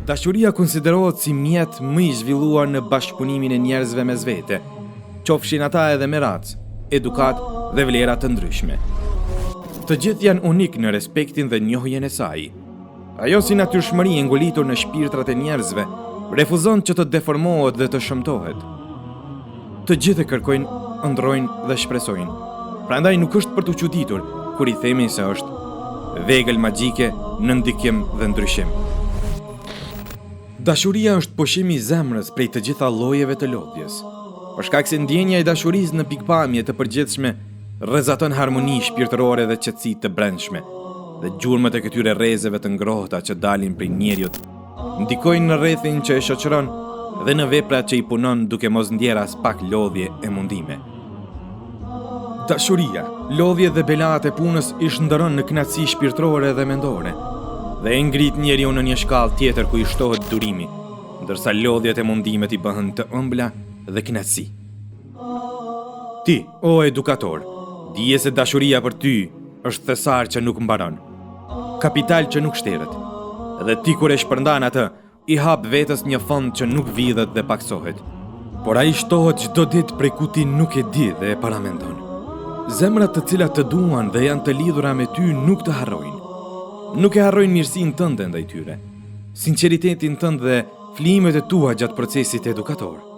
Dashuria konsiderohet si mjet më i zhvilluar në bashkëpunimin e njerëzve mes vete, qofshin ata edhe me racë, edukat dhe vlera të ndryshme. Të gjithë janë unik në respektin dhe njohjen e saj. Ajo si natyrshmëri e ngolitur në shpirtrat e njerëzve, refuzon që të deformohet dhe të shëmtohet. Të gjithë e kërkojnë, ëndrojnë dhe shpresojnë. Prandaj nuk është për të çuditur kur i themi se është vegël magjike në ndikim dhe ndryshim. Dashuria është pushimi i zemrës prej të gjitha llojeve të lodhjes. Për shkak se ndjenja e dashurisë në pikpamje të përgjithshme rrezaton harmoni shpirtërore dhe qetësi të brendshme, dhe gjurmët e këtyre rrezeve të ngrohta që dalin prej njeriut ndikojnë në rrethin që e shoqëron dhe në veprat që i punon duke mos ndjer as pak lodhje e mundime. Dashuria, lodhje dhe belaat e punës i shndërron në kënaqësi shpirtërore dhe mendore, dhe e ngrit njeriu në një shkallë tjetër ku i shtohet durimi, ndërsa lodhjet e mundimet i bëhen të ëmbla dhe kënaqësi. Ti, o edukator, dije se dashuria për ty është thesar që nuk mbaron, kapital që nuk shteret, dhe ti kur e shpërndan atë, i hap vetës një fond që nuk vidhet dhe paksohet, por ai shtohet çdo ditë prej ku ti nuk e di dhe e paramendon. Zemrat të cilat të duan dhe janë të lidhura me ty nuk të harrojnë. Nuk e harrojnë mirësinë tënde ndaj tyre, sinqeritetin tënd dhe flimet e tua gjatë procesit edukator.